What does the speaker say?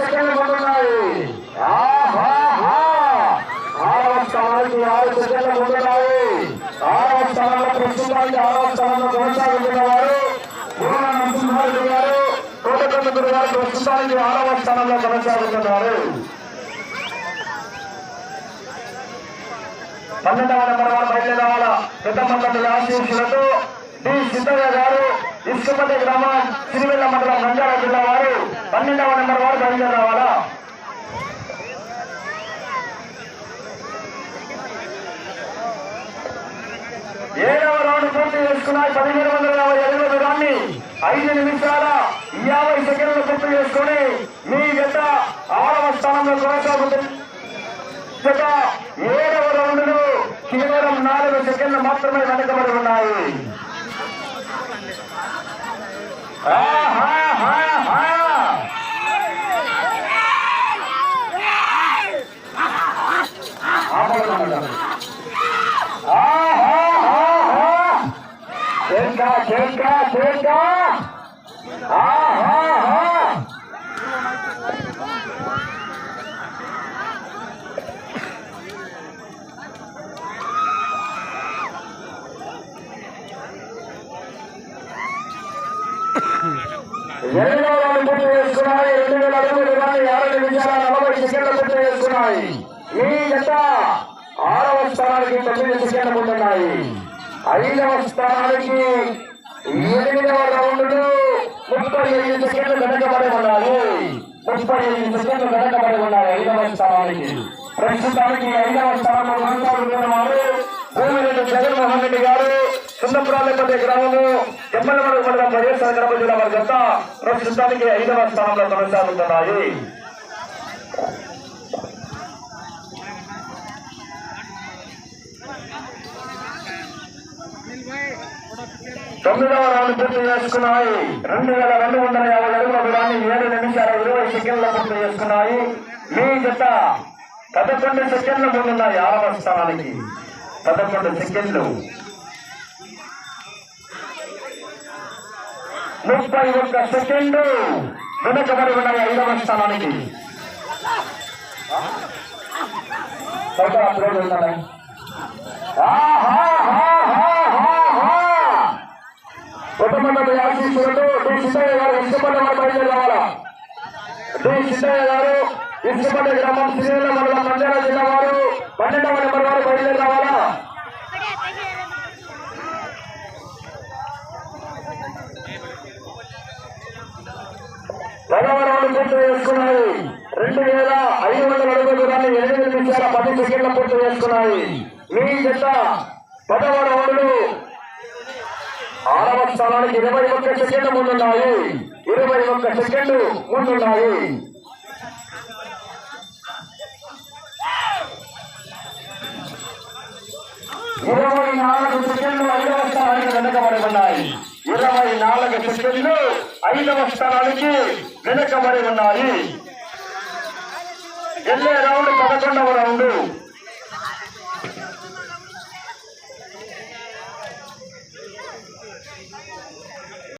సెకండ్లు ముందున్నాయి. 6వ స్థానానికి 6 సెకండ్లు ముందున్నాయి. 6వ స్థానంలో ప్రస్తుతానికి 6వ స్థానంలో కొనసాగుతున్న వారు పూర్ణ నరసింహారెడ్డి గారు, కోటకొండూరు గారు ప్రస్తుతానికి 6వ స్థానంలో కొనసాగుతున్నారు. 12వ నెంబర్ వారు బయలుదేరాల పెద్ద మండలి ఆశీస్సులతో డి సిద్ధయ్య గారు, ఇసుకపల్లి గ్రామం, సిరివెల్ల మండలం, నంద్యాల జిల్లా వారు 12వ నెంబర్ వారు బయలుదేరావాలా. 7వ రౌండ్ పూర్తి చేసుకున్నాయి. 1750 దూరాన్ని 5 నిమిషాల 50 సెకండ్లు పూర్తి చేసుకుని మీ గత 6వ స్థానంలో కొనసాగుతుంది. 7వ రౌండ్ లో కేవలం 4 సెకండ్లు మాత్రమే వెనకబడి ఉన్నాయి. పూర్తి చేసుకున్నాయి. 2000 అడుగులు 6 నిమిషాల 40 సెకండ్లు పూర్తి చేసుకున్నాయి. ఈ జత 6వ స్థానానికి 9 సెకండ్లు ముందున్నాయి. 5వ స్థానానికి 8వ రౌండ్లు 35 సెకండ్లు వెనకబడి ఉన్నాయి. 35 సెకండ్లు వెనకబడి ఉన్నాయి 5వ స్థానానికి. ప్రస్తుతానికి 5వ స్థానంలో కొనసాగుతున్న వారు భూమిరెడ్డి జగన్మోహన్ రెడ్డి గారు, సున్నపురాలపల్లి గ్రామము, జమ్మలమడుగు మండలం, వైఎస్ఆర్ కడప జిల్లా వారి జత ప్రస్తుతానికి 5వ స్థానంలో కొనసాగుతున్నాయి. 9వ రౌండ్ పూర్తి చేసుకున్నాయి. 2250 అడుగుల దూరాన్ని 7 నిమిషాల 20 సెకండ్ల పూర్తి చేసుకున్నాయి. మీ జత 11 సెకండ్ల ముందున్నాయి. 6వ స్థానానికి 11 సెకండ్లు. 31 సెకండ్లు వెనకబడి ఉన్నాయి 5వ స్థానానికి. కొత్తమండలి ఆశీస్సులతో డి సిద్ధయ్య గారు, ఇసుకపల్లి వారు బయలుదేరావాలా. డి సిద్ధయ్య గారు, ఇసుకపల్లి గ్రామం, సిరివెల్ల మండలం, నంద్యాల జిల్లా వారు 12వ నెంబర్ వారు బయలుదేరావాలా. 10వ రౌండ్ పూర్తి చేసుకున్నాయి. 2500 అడుగుల దూరాన్ని 8 నిమిషాల 10 సెకండ్ల పూర్తి చేసుకున్నాయి. మీ జత 10వ రౌండ్లు 6వ స్థానానికి 21 సెకండ్లు ముందున్నాయి. 21 సెకండ్లు ముందున్నాయి. 24 సెకండ్లు 5వ స్థానానికి వెనకబడి ఉన్నాయి. 24 సెకండ్లు 5వ స్థానానికి వెనకబడి ఉన్నాయి. వెళ్ళే రౌండ్ 11వ రౌండ్.